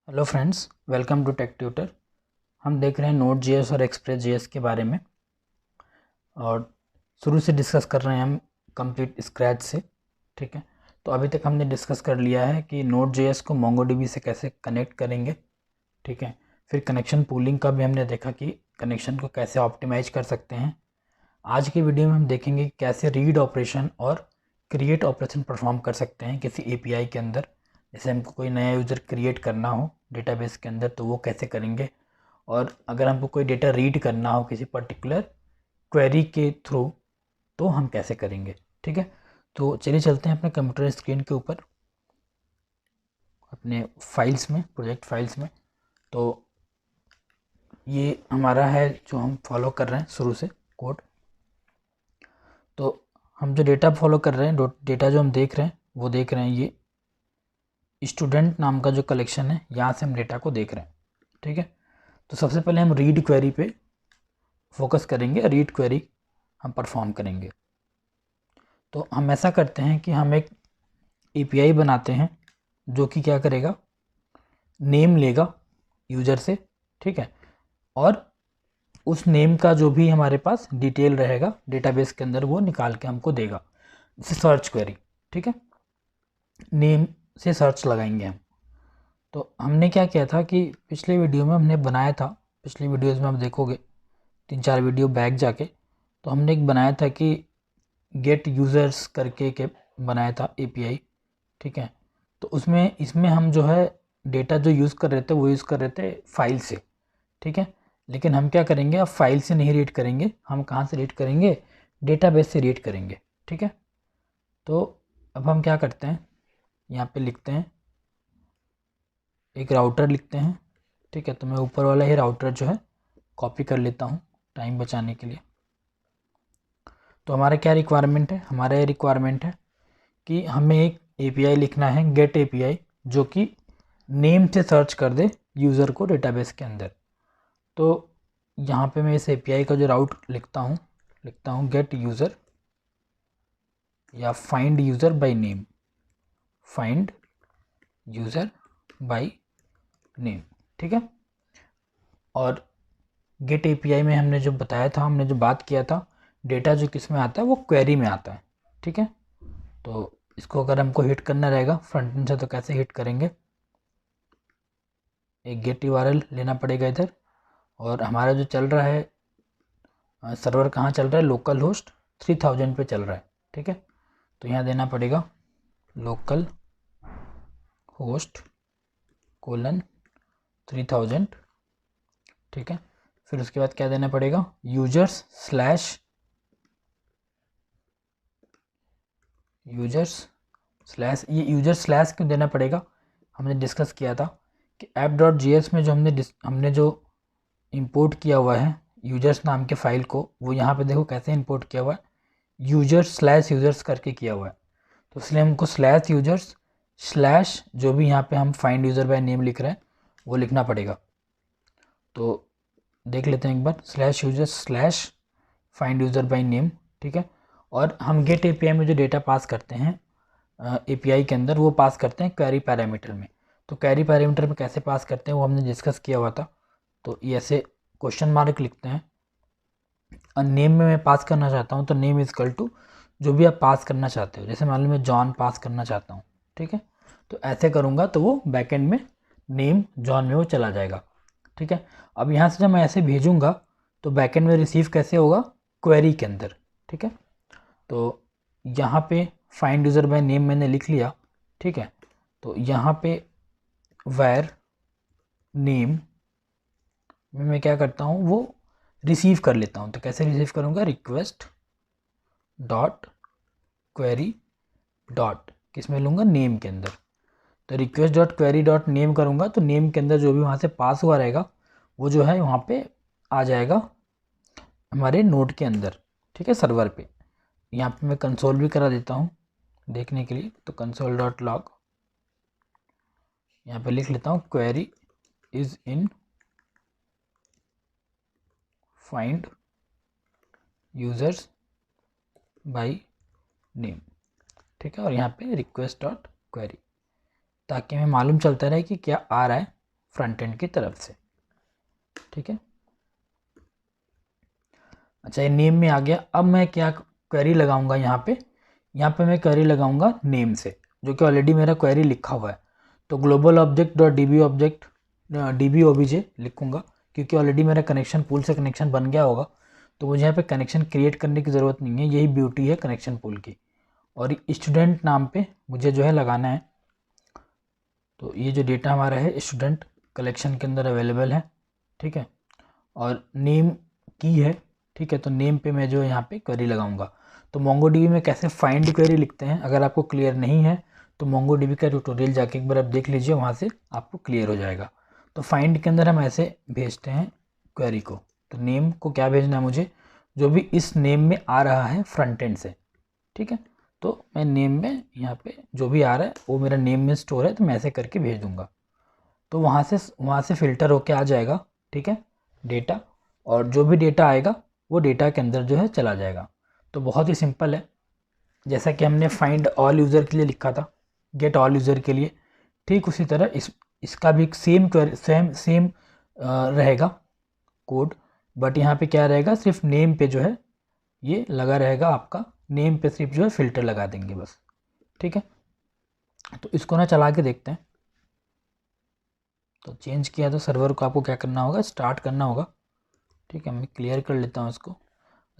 Hello friends, welcome to tech tutor. हम देख रहे हैं नोड जेएस और एक्सप्रेस जेएस के बारे में और शुरू से डिस्कस कर रहे हैं हम कंप्लीट स्क्रैच से। ठीक है, तो अभी तक हमने डिस्कस कर लिया है कि नोड जेएस को मोंगोडीबी से कैसे कनेक्ट करेंगे। ठीक है, फिर कनेक्शन पूलिंग का भी हमने देखा कि कनेक्शन को कैसे ऑप्टिमाइज कर सकते हैं। आज की वीडियो में हम देखेंगे कि कैसे रीड ऑपरेशन और क्रिएट ऑपरेशन परफॉर्म कर सकते हैं किसी एपीआई के अंदर। जैसे हमको कोई नया यूज़र क्रिएट करना हो डेटाबेस के अंदर तो वो कैसे करेंगे, और अगर हमको कोई डेटा रीड करना हो किसी पर्टिकुलर क्वेरी के थ्रू तो हम कैसे करेंगे। ठीक है, तो चलिए चलते हैं अपने कंप्यूटर स्क्रीन के ऊपर अपने फाइल्स में, प्रोजेक्ट फाइल्स में। तो ये हमारा है जो हम फॉलो कर रहे हैं शुरू से कोड। तो हम जो डेटा फॉलो कर रहे हैं, डेटा जो हम देख रहे हैं वो देख रहे हैं ये स्टूडेंट नाम का जो कलेक्शन है, यहाँ से हम डेटा को देख रहे हैं। ठीक है, तो सबसे पहले हम रीड क्वेरी पे फोकस करेंगे, रीड क्वेरी हम परफॉर्म करेंगे। तो हम ऐसा करते हैं कि हम एक एपीआई बनाते हैं जो कि क्या करेगा, नेम लेगा यूज़र से। ठीक है, और उस नेम का जो भी हमारे पास डिटेल रहेगा डेटाबेस के अंदर वो निकाल के हमको देगा, जैसे सर्च क्वेरी। ठीक है, नेम से सर्च लगाएंगे हम। तो हमने क्या किया था कि पिछले वीडियो में हमने बनाया था, पिछली वीडियोस में आप देखोगे 3-4 वीडियो बैक जाके, तो हमने एक बनाया था कि गेट यूज़र्स करके के बनाया था एपीआई। ठीक है, तो उसमें इसमें हम जो है डेटा जो यूज़ कर रहे थे वो यूज़ कर रहे थे फाइल से। ठीक है, लेकिन हम क्या करेंगे, अब फाइल से नहीं रीड करेंगे, हम कहाँ से रीड करेंगे, डेटाबेस से रीड करेंगे। ठीक है, तो अब हम क्या करते हैं, यहाँ पे लिखते हैं एक राउटर लिखते हैं। ठीक है, तो मैं ऊपर वाला ही राउटर जो है कॉपी कर लेता हूँ टाइम बचाने के लिए। तो हमारा क्या रिक्वायरमेंट है, हमारा ये रिक्वायरमेंट है कि हमें एक एपीआई लिखना है, गेट एपीआई, जो कि नेम से सर्च कर दे यूज़र को डेटाबेस के अंदर। तो यहाँ पे मैं इस एपीआई का जो राउट लिखता हूँ गेट यूज़र या find user by name, find user by name. ठीक है, और गेट एपीआई में हमने जो बताया था, हमने जो बात किया था, डेटा जो किस में आता है वो क्वेरी में आता है। ठीक है, तो इसको अगर हमको हिट करना रहेगा फ्रंट एंड से तो कैसे हिट करेंगे, एक गेट यूआरएल लेना पड़ेगा इधर, और हमारा जो चल रहा है सर्वर कहाँ चल रहा है, लोकल होस्ट 3000 पे चल रहा है। ठीक है, तो यहाँ देना पड़ेगा लोकल होस्ट कोलन 3000। ठीक है, फिर उसके बाद क्या देना पड़ेगा, यूजर्स स्लैश ये यूजर स्लैश क्यों देना पड़ेगा, हमने डिस्कस किया था कि app.js में जो हमने जो इंपोर्ट किया हुआ है यूजर्स नाम के फाइल को, वो यहाँ पे देखो कैसे इंपोर्ट किया हुआ है, यूजर्स स्लैश यूजर्स करके किया हुआ है। तो इसलिए हमको स्लैश यूजर्स स्लैश जो भी यहाँ पे हम फाइंड यूज़र बाय नेम लिख रहे हैं वो लिखना पड़ेगा। तो देख लेते हैं एक बार, slash users slash find user by name. ठीक है, और हम गेट एपीआई में जो डेटा पास करते हैं एपीआई के अंदर, वो पास करते हैं क्वेरी पैरामीटर में। तो क्वेरी पैरामीटर में कैसे पास करते हैं वो हमने डिस्कस किया हुआ था। तो ये ऐसे क्वेश्चन मार्क लिखते हैं, और नेम में मैं पास करना चाहता हूँ तो नेम इजकल टू जो भी आप पास करना चाहते हो, जैसे मान लो मैं जॉन पास करना चाहता हूँ। ठीक है, तो ऐसे करूँगा तो वो बैकएंड में नेम जॉन में वो चला जाएगा। ठीक है, अब यहाँ से जब मैं ऐसे भेजूँगा तो बैकएंड में रिसीव कैसे होगा, क्वेरी के अंदर। ठीक है, तो यहाँ पे फाइंड यूज़र बाय नेम मैंने लिख लिया। ठीक है, तो यहाँ पे वैर नेम में मैं क्या करता हूँ, वो रिसीव कर लेता हूँ। तो कैसे रिसीव करूँगा, रिक्वेस्ट डॉट क्वेरी डॉट किस में लूँगा, नेम के अंदर। तो request dot query dot name करूँगा तो नेम के अंदर जो भी वहाँ से पास हुआ रहेगा वो जो है वहाँ पे आ जाएगा हमारे नोड के अंदर। ठीक है, सर्वर पे। यहाँ पे मैं कंसोल भी करा देता हूँ देखने के लिए, तो कंसोल डॉट लॉग यहाँ पे लिख लेता हूँ query is in find users bye name. ठीक है, और यहाँ पे रिक्वेस्ट डॉट क्वेरी, ताकि हमें मालूम चलता रहे कि क्या आ रहा है फ्रंट एंड की तरफ से। ठीक है, अच्छा ये नेम में आ गया। अब मैं क्या क्वेरी लगाऊंगा यहाँ पे मैं क्वेरी लगाऊंगा नेम से, जो कि ऑलरेडी मेरा क्वेरी लिखा हुआ है। तो global object dot D B object DB OBJ लिखूंगा, क्योंकि ऑलरेडी मेरा कनेक्शन पूल से कनेक्शन बन गया होगा, तो मुझे यहाँ पे कनेक्शन क्रिएट करने की ज़रूरत नहीं है। यही ब्यूटी है कनेक्शन पूल की। और स्टूडेंट नाम पे मुझे जो है लगाना है, तो ये जो डेटा हमारा है स्टूडेंट कलेक्शन के अंदर अवेलेबल है। ठीक है, और नेम की है। ठीक है, तो नेम पे मैं जो यहाँ पे क्वेरी लगाऊंगा। तो MongoDB में कैसे फाइंड क्वेरी लिखते हैं, अगर आपको क्लियर नहीं है तो MongoDB का ट्यूटोरियल जाके एक बार आप देख लीजिए, वहाँ से आपको क्लियर हो जाएगा। तो फाइंड के अंदर हम ऐसे भेजते हैं क्वेरी को। तो नेम को क्या भेजना है मुझे, जो भी इस नेम में आ रहा है फ्रंट एंड से। ठीक है, तो मैं नेम में यहाँ पे जो भी आ रहा है वो मेरा नेम में स्टोर है, तो मैं ऐसे करके भेज दूँगा। तो वहाँ से फ़िल्टर होके आ जाएगा। ठीक है, डेटा, और जो भी डेटा आएगा वो डेटा के अंदर जो है चला जाएगा। तो बहुत ही सिंपल है, जैसा कि हमने फाइंड ऑल यूज़र के लिए लिखा था, गेट ऑल यूज़र के लिए, ठीक उसी तरह इसका भी सेम रहेगा कोड। बट यहाँ पे क्या रहेगा, सिर्फ नेम पे जो है ये लगा रहेगा, आपका नेम पे सिर्फ जो है फ़िल्टर लगा देंगे बस। ठीक है, तो इसको ना चला के देखते हैं। तो चेंज किया तो सर्वर को आपको क्या करना होगा, स्टार्ट करना होगा। ठीक है, मैं क्लियर कर लेता हूँ इसको,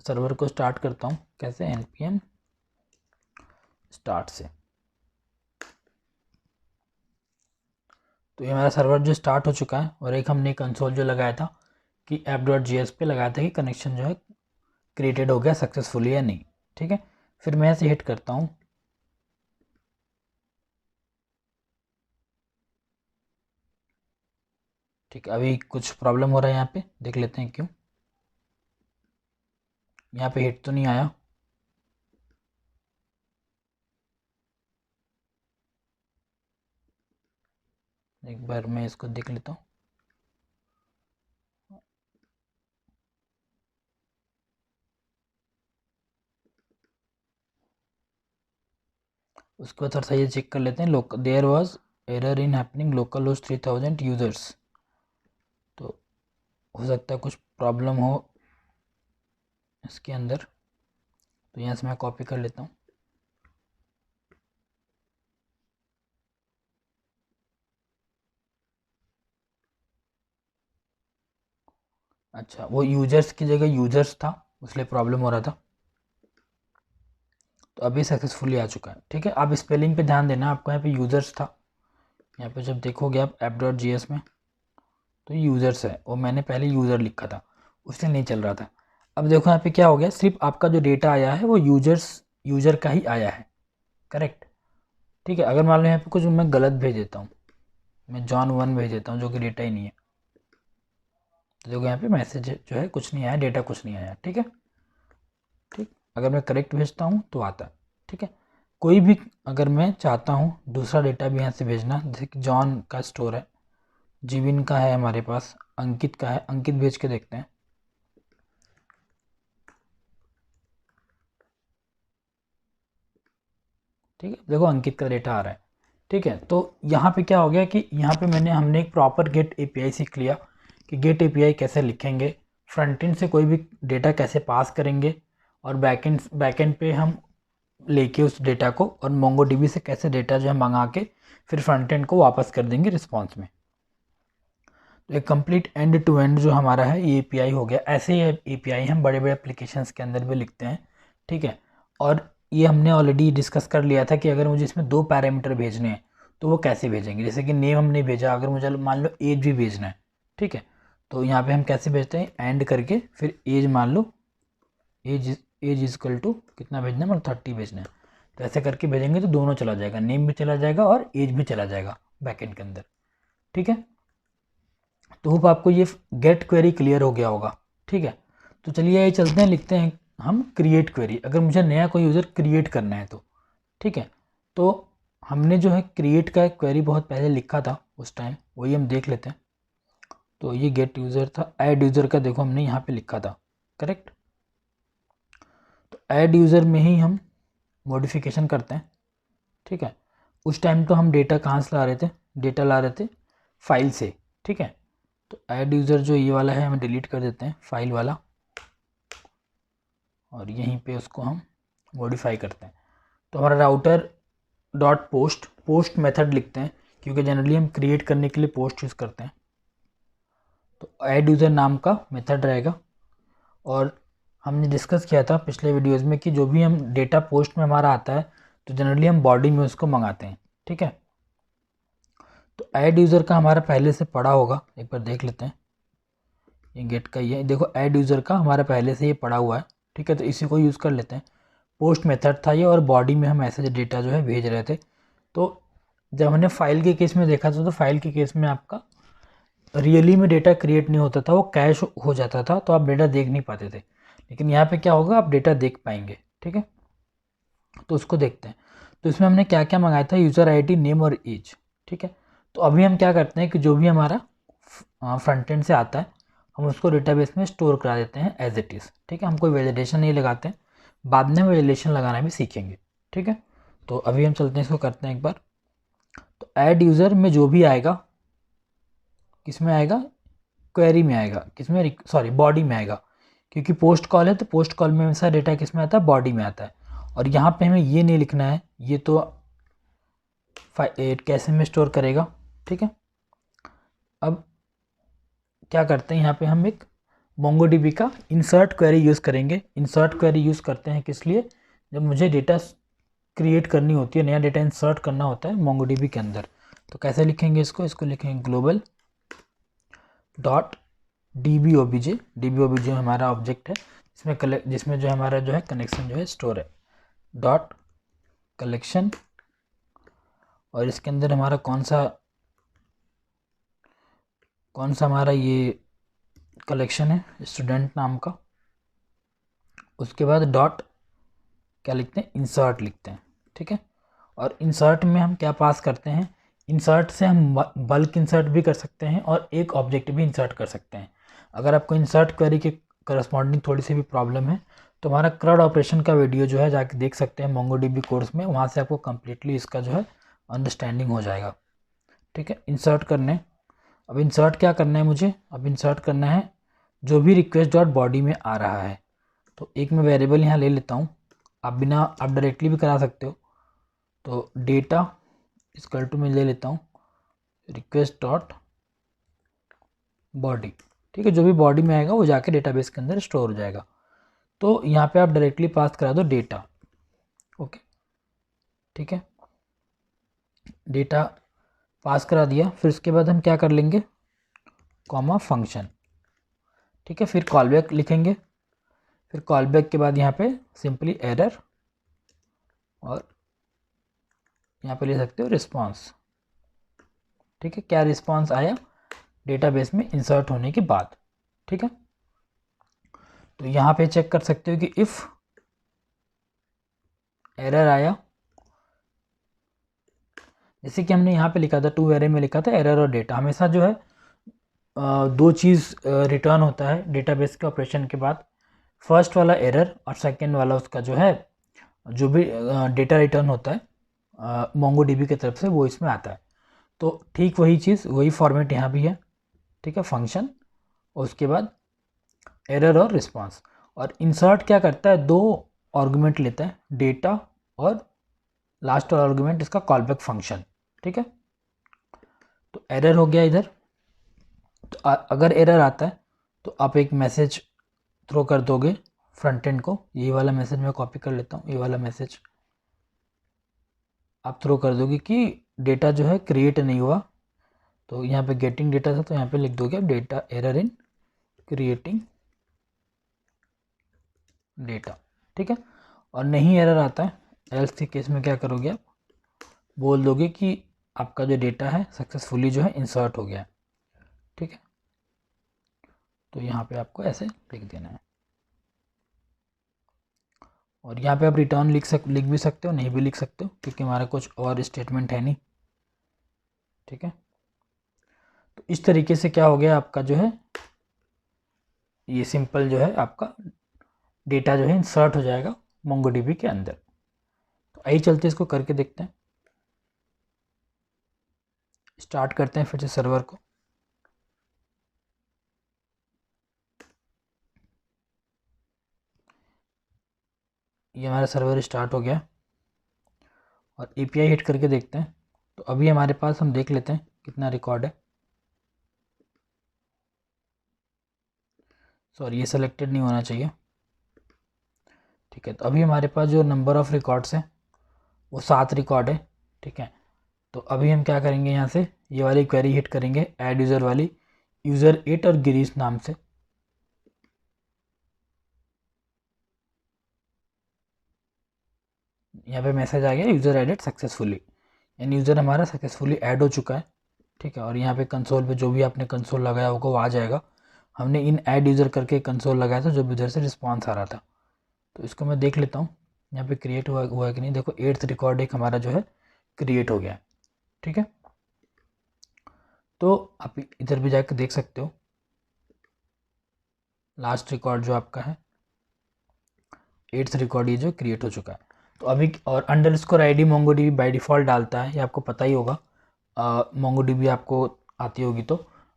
सर्वर को स्टार्ट करता हूँ। कैसे, npm स्टार्ट से। तो ये हमारा सर्वर जो स्टार्ट हो चुका है, और एक हमने कंसोल जो लगाया था कि app.js पे लगाया था कि कनेक्शन जो है क्रिएटेड हो गया सक्सेसफुली या नहीं। ठीक है, फिर मैं ऐसे हिट करता हूँ। ठीक है, अभी कुछ प्रॉब्लम हो रहा है, यहाँ पे देख लेते हैं क्यों। यहाँ पे हिट तो नहीं आया। एक बार मैं इसको देख लेता हूँ। उसके बाद थोड़ा सा ये चेक कर लेते हैं। There was error in happening local host 3000 users. तो हो सकता है कुछ प्रॉब्लम हो इसके अंदर, तो यहाँ से मैं कॉपी कर लेता हूँ। अच्छा, वो यूजर्स की जगह यूजर्स था, इसलिए प्रॉब्लम हो रहा था। तो अभी सक्सेसफुली आ चुका है। ठीक है, आप स्पेलिंग पे ध्यान देना, आपको यहाँ पे यूजर्स था। यहाँ पे जब देखोगे आप app.js में, तो यूज़र्स है, वो मैंने पहले यूज़र लिखा था, उससे नहीं चल रहा था। अब देखो यहाँ पे क्या हो गया, सिर्फ आपका जो डेटा आया है वो यूज़र का ही आया है। करेक्ट। ठीक है, अगर मान लो यहाँ पे कुछ मैं गलत भेज देता हूँ, मैं John 1 भेज देता हूँ, जो कि डेटा ही नहीं है, तो देखो यहाँ पे मैसेज जो है कुछ नहीं आया, डेटा कुछ नहीं आया। ठीक है, ठीक, अगर मैं करेक्ट भेजता हूँ तो आता है। ठीक है, कोई भी अगर मैं चाहता हूँ दूसरा डेटा भी यहाँ से भेजना, जैसे कि जॉन का स्टोर है, जीविन का है हमारे पास, अंकित का है, अंकित भेज के देखते हैं। ठीक है, देखो अंकित का डेटा आ रहा है। ठीक है, तो यहाँ पे क्या हो गया कि यहाँ पे हमने एक प्रॉपर गेट एपीआई सीख लिया कि गेट एपीआई कैसे लिखेंगे, फ्रंट एंड से कोई भी डेटा कैसे पास करेंगे, और बैकएंड पे हम लेके उस डेटा को और MongoDB से कैसे डेटा जो है मंगा के फिर फ्रंट एंड को वापस कर देंगे रिस्पॉन्स में। तो एक कंप्लीट एंड टू एंड जो हमारा है ये एपीआई हो गया। ऐसे ही एपीआई हम बड़े बड़े एप्लीकेशंस के अंदर भी लिखते हैं। ठीक है, और ये हमने ऑलरेडी डिस्कस कर लिया था कि अगर मुझे इसमें 2 पैरामीटर भेजने हैं तो वो कैसे भेजेंगे। जैसे कि नेम हमने भेजा, अगर मुझे मान लो एज भी भेजना है, ठीक है, तो यहाँ पे हम कैसे भेजते हैं, एंड करके फिर एज मान लो, एज इजकल टू कितना भेजना है, मतलब 30 भेजना है। तो ऐसे करके भेजेंगे तो दोनों चला जाएगा, नेम भी चला जाएगा और एज भी चला जाएगा बैकएंड के अंदर। ठीक है, तो होप आपको ये गेट क्वेरी क्लियर हो गया होगा। ठीक है, तो चलिए ये चलते हैं, लिखते हैं हम क्रिएट क्वेरी। अगर मुझे नया कोई यूज़र क्रिएट करना है तो, ठीक है, तो हमने जो है क्रिएट का क्वेरी बहुत पहले लिखा था उस टाइम, वही हम देख लेते हैं। तो ये गेट यूज़र था, ऐड यूज़र का देखो हमने यहाँ पे लिखा था। करेक्ट, तो ऐड यूज़र में ही हम मॉडिफिकेशन करते हैं। ठीक है, उस टाइम तो हम डेटा कहाँ से ला रहे थे, डेटा ला रहे थे फाइल से, ठीक है। तो ऐड यूज़र जो ये वाला है हम डिलीट कर देते हैं, फाइल वाला, और यहीं पे उसको हम मॉडिफाई करते हैं। तो हमारा राउटर डॉट पोस्ट मेथड लिखते हैं, क्योंकि जनरली हम क्रिएट करने के लिए पोस्ट यूज़ करते हैं। तो ऐड यूज़र नाम का मेथड रहेगा, और हमने डिस्कस किया था पिछले वीडियोज़ में कि जो भी हम डेटा पोस्ट में हमारा आता है तो जनरली हम बॉडी में उसको मंगाते हैं, ठीक है। तो ऐड यूज़र का हमारा पहले से पड़ा होगा, एक बार देख लेते हैं। ये गेट का ही है, देखो ऐड यूज़र का हमारा पहले से ये पड़ा हुआ है, ठीक है। तो इसी को यूज़ कर लेते हैं। पोस्ट मेथड था ये, और बॉडी में हम मैसेज डेटा जो है भेज रहे थे। तो जब हमने फाइल के केस में देखा था, तो फाइल के केस में आपका रियली में डेटा क्रिएट नहीं होता था, वो कैश हो जाता था, तो आप डेटा देख नहीं पाते थे। लेकिन यहाँ पे क्या होगा, आप डेटा देख पाएंगे, ठीक है। तो उसको देखते हैं। तो इसमें हमने क्या क्या मंगाया था, यूज़र आईडी, नेम और एज, ठीक है। तो अभी हम क्या करते हैं कि जो भी हमारा फ्रंट एंड से आता है हम उसको डेटाबेस में स्टोर करा देते हैं एज इट इज़, ठीक है। हम कोई वैलिडेशन नहीं लगाते हैं, बाद में वैलिडेशन लगाना भी सीखेंगे, ठीक है। तो अभी हम चलते हैं, इसको करते हैं एक बार। तो ऐड यूज़र में जो भी आएगा, किस में आएगा, क्वेरी में आएगा, किस में, सॉरी बॉडी में आएगा, क्योंकि पोस्ट कॉल है तो पोस्ट कॉल में हमेशा डेटा किस में आता है, बॉडी में आता है। और यहाँ पे हमें ये नहीं लिखना है, ये तो कैसे में स्टोर करेगा, ठीक है। अब क्या करते हैं, यहाँ पे हम एक मोंगोडीबी का इंसर्ट क्वेरी यूज़ करेंगे। इंसर्ट क्वेरी यूज़ करते हैं किस लिए, जब मुझे डेटा क्रिएट करनी होती है, नया डेटा इंसर्ट करना होता है मोंगोडीबी के अंदर। तो कैसे लिखेंगे इसको लिखेंगे ग्लोबल डॉट DB OBJ हमारा ऑब्जेक्ट है, जिसमें जो हमारा जो है कनेक्शन जो है स्टोर है, डॉट कलेक्शन। और इसके अंदर हमारा कौन सा हमारा ये कलेक्शन है, स्टूडेंट नाम का। उसके बाद डॉट क्या लिखते हैं, इंसर्ट लिखते हैं, ठीक है। और इंसर्ट में हम क्या पास करते हैं, इंसर्ट से हम बल्क इंसर्ट भी कर सकते हैं और एक ऑब्जेक्ट भी इंसर्ट कर सकते हैं। अगर आपको इंसर्ट क्वेरी के करस्पॉन्डिंग थोड़ी सी भी प्रॉब्लम है तो हमारा क्रड ऑपरेशन का वीडियो जो है जाके देख सकते हैं मोंगोडीबी कोर्स में, वहाँ से आपको कम्प्लीटली इसका जो है अंडरस्टैंडिंग हो जाएगा, ठीक है। इंसर्ट करने, अब इंसर्ट क्या करना है मुझे, अब इंसर्ट करना है जो भी रिक्वेस्ट डॉट बॉडी में आ रहा है। तो एक मैं वेरिएबल यहाँ ले लेता हूँ, आप डायरेक्टली भी करा सकते हो। तो डेटा इक्वल टू मैं ले लेता हूँ रिक्वेस्ट डॉट बॉडी, ठीक है। जो भी बॉडी में आएगा वो जाके डेटाबेस के अंदर स्टोर हो जाएगा। तो यहाँ पे आप डायरेक्टली पास करा दो डेटा, ओके, ठीक है। डेटा पास करा दिया, फिर उसके बाद हम क्या कर लेंगे, कॉमा फंक्शन, ठीक है। फिर कॉल बैक लिखेंगे, फिर कॉल बैक के बाद यहाँ पे सिंपली एरर, और यहाँ पे ले सकते हो रिस्पॉन्स, ठीक है। क्या रिस्पॉन्स आया डेटाबेस में इंसर्ट होने के बाद, ठीक है। तो यहाँ पे चेक कर सकते हो कि इफ़ एरर आया, जैसे कि हमने यहाँ पे लिखा था 2 एरे में लिखा था एरर और डेटा, हमेशा जो है दो चीज़ रिटर्न होता है डेटाबेस के ऑपरेशन के बाद। फर्स्ट वाला एरर और सेकंड वाला उसका जो है जो भी डेटा रिटर्न होता है मोंगोडीबी की तरफ से, वो इसमें आता है। तो ठीक वही चीज़, वही फॉर्मेट यहाँ भी है, ठीक है, फंक्शन और उसके बाद एरर और रिस्पांस। और इंसर्ट क्या करता है, दो आर्गुमेंट लेता है, डेटा और लास्ट वाला आर्गुमेंट इसका कॉलबैक फंक्शन, ठीक है। तो एरर हो गया इधर, तो अगर एरर आता है तो आप एक मैसेज थ्रो कर दोगे फ्रंट एंड को, यही वाला मैसेज मैं कॉपी कर लेता हूँ, ये वाला मैसेज आप थ्रो कर दोगे कि डेटा जो है क्रिएट नहीं हुआ। तो यहाँ पे गेटिंग डेटा था, तो यहाँ पे लिख दोगे आप data error in creating data, ठीक है। और नहीं एरर आता है, एल्स के केस में क्या करोगे, आप बोल दोगे कि आपका जो डेटा है सक्सेसफुली जो है इंसर्ट हो गया, ठीक है। तो यहाँ पे आपको ऐसे लिख देना है, और यहाँ पे आप रिटर्न लिख भी सकते हो, नहीं भी लिख सकते हो, क्योंकि हमारा कुछ और स्टेटमेंट है नहीं, ठीक है। तो इस तरीके से क्या हो गया आपका जो है, ये सिंपल जो है आपका डेटा जो है इंसर्ट हो जाएगा मोंगोडीबी के अंदर। तो आइए चलते इसको करके देखते हैं। स्टार्ट करते हैं फिर से सर्वर को। ये हमारा सर्वर स्टार्ट हो गया और API हिट करके देखते हैं। तो अभी हमारे पास, हम देख लेते हैं कितना रिकॉर्ड है। सॉरी, ये सेलेक्टेड नहीं होना चाहिए। ठीक है, तो अभी हमारे पास जो नंबर ऑफ़ रिकॉर्ड्स हैं वो 7 रिकॉर्ड है। ठीक है, तो अभी हम क्या करेंगे, यहाँ से ये वाली क्वेरी हिट करेंगे, ऐड यूज़र वाली, यूज़र 8 और गिरीश नाम से। यहाँ पे मैसेज आ गया, यूज़र एडेड सक्सेसफुली, यानी यूज़र हमारा सक्सेसफुली ऐड हो चुका है। ठीक है, और यहाँ पे कंसोल पे जो भी आपने कंसोल लगाया होगा वो आ जाएगा। हमने इन ऐड यूज़र करके कंसोल लगाया था, जो भी उधर से रिस्पॉन्स आ रहा था। तो इसको मैं देख लेता हूँ यहाँ पे क्रिएट हुआ है कि नहीं। देखो 8th रिकॉर्ड एक हमारा जो है क्रिएट हो गया है। ठीक है, तो आप इधर भी जाकर देख सकते हो, लास्ट रिकॉर्ड जो आपका है 8th रिकॉर्ड ये जो क्रिएट हो चुका है। तो अभी, और underscore ID MongoDB by default डालता है, ये आपको पता ही होगा। MongoDB आपको आती होगी तो।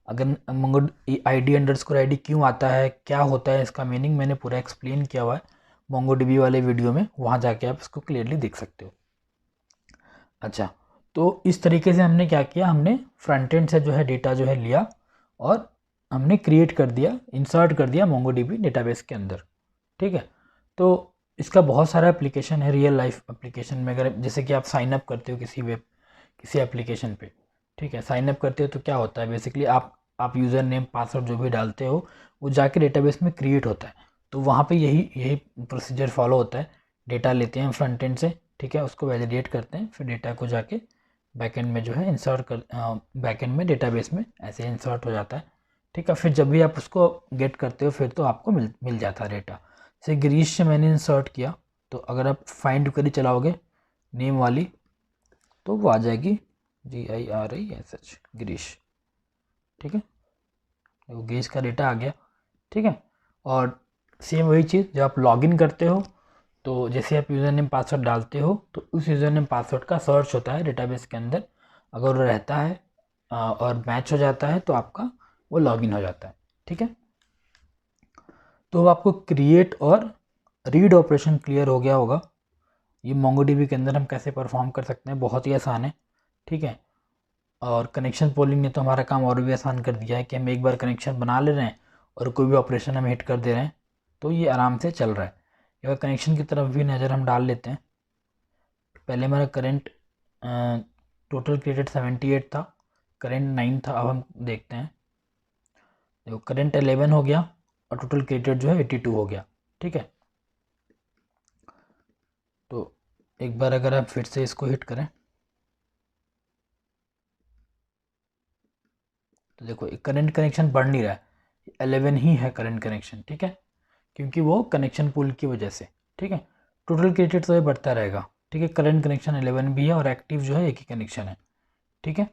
अगर mongo ID_ID क्यों आता है, क्या होता है इसका मीनिंग, मैंने पूरा एक्सप्लेन किया हुआ है MongoDB वाले वीडियो में, वहाँ जाके आप इसको क्लियरली देख सकते हो। अच्छा, तो इस तरीके से हमने क्या किया, हमने फ्रंट एंड से जो है डेटा जो है लिया और हमने क्रिएट कर दिया, इंसर्ट कर दिया MongoDB डेटाबेस के अंदर। ठीक है, तो इसका बहुत सारा एप्लीकेशन है रियल लाइफ एप्लीकेशन में। अगर जैसे कि आप साइन अप करते हो किसी एप्लीकेशन पे, ठीक है, साइन अप करते हो तो क्या होता है, बेसिकली आप यूज़र नेम पासवर्ड जो भी डालते हो वो जाके डेटाबेस में क्रिएट होता है। तो वहाँ पे यही प्रोसीजर फॉलो होता है। डेटा लेते हैं फ्रंट एंड से, ठीक है, उसको वैलिडेट करते हैं, फिर डेटा को जाके बैकएंड में जो है इंसर्ट कर, बैकएंड में डेटाबेस में ऐसे इंसर्ट हो जाता है। ठीक है, फिर जब भी आप उसको गेट करते हो फिर तो आपको मिल जाता है डेटा। जैसे गिरीश से मैंने इंसर्ट किया, तो अगर आप फाइंड क्वेरी चलाओगे नेम वाली तो वो आ जाएगी GIRISH, गिरीश। ठीक है, वो गिरीश का डेटा आ गया। ठीक है, और सेम वही चीज़ जब आप लॉगिन करते हो, तो जैसे आप यूज़र नेम पासवर्ड डालते हो तो उस यूज़र नेम पासवर्ड का सर्च होता है डेटाबेस के अंदर। अगर वो रहता है और मैच हो जाता है तो आपका वो लॉगिन हो जाता है। ठीक है, तो आपको क्रिएट और रीड ऑपरेशन क्लियर हो गया होगा। ये MongoDB के अंदर हम कैसे परफॉर्म कर सकते हैं, बहुत ही आसान है। ठीक है, और कनेक्शन पोलिंग ने तो हमारा काम और भी आसान कर दिया है कि हम एक बार कनेक्शन बना ले रहे हैं और कोई भी ऑपरेशन हम हिट कर दे रहे हैं तो ये आराम से चल रहा है। अगर कनेक्शन की तरफ भी नज़र हम डाल लेते हैं, पहले हमारा करंट टोटल क्रिएटेड 78 था, करंट 9 था। अब हम देखते हैं, देखो करंट 11 हो गया और टोटल क्रिएटेड जो है 82 हो गया। ठीक है, तो एक बार अगर आप फिर से इसको हिट करें तो देखो करंट कनेक्शन बढ़ नहीं रहा है, 11 ही है करंट कनेक्शन। ठीक है, क्योंकि वो कनेक्शन पूल की वजह से। ठीक है, टोटल क्रिएटेड तो ये बढ़ता रहेगा। ठीक है, करंट कनेक्शन 11 भी है और एक्टिव जो है एक ही कनेक्शन है। ठीक है,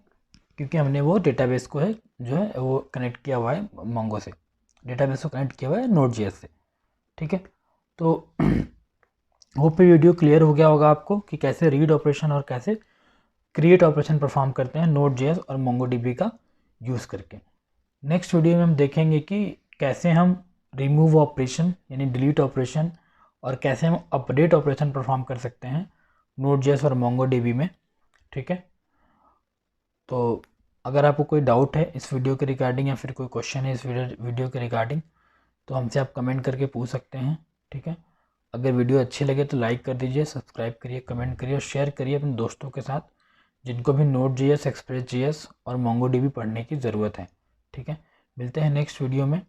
क्योंकि हमने वो डेटाबेस को है जो है वो कनेक्ट किया हुआ है मोंगो से, डेटाबेस को कनेक्ट किया हुआ है Node.js से। ठीक है, तो होप ये वीडियो क्लियर हो गया होगा आपको कि कैसे रीड ऑपरेशन और कैसे क्रिएट ऑपरेशन परफॉर्म करते हैं Node.js और MongoDB का यूज़ करके। नेक्स्ट वीडियो में हम देखेंगे कि कैसे हम रिमूव ऑपरेशन यानी डिलीट ऑपरेशन और कैसे हम अपडेट ऑपरेशन परफॉर्म कर सकते हैं Node.js और MongoDB में। ठीक है, तो अगर आपको कोई डाउट है इस वीडियो के रिगार्डिंग या फिर कोई क्वेश्चन है इस वीडियो के रिगार्डिंग तो हमसे आप कमेंट करके पूछ सकते हैं। ठीक है, अगर वीडियो अच्छी लगे तो लाइक कर दीजिए, सब्सक्राइब करिए, कमेंट करिए और शेयर करिए अपने दोस्तों के साथ जिनको भी Node.js, Express.js और MongoDB पढ़ने की ज़रूरत है। ठीक है, मिलते हैं नेक्स्ट वीडियो में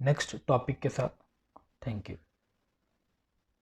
नेक्स्ट टॉपिक के साथ। Thank you.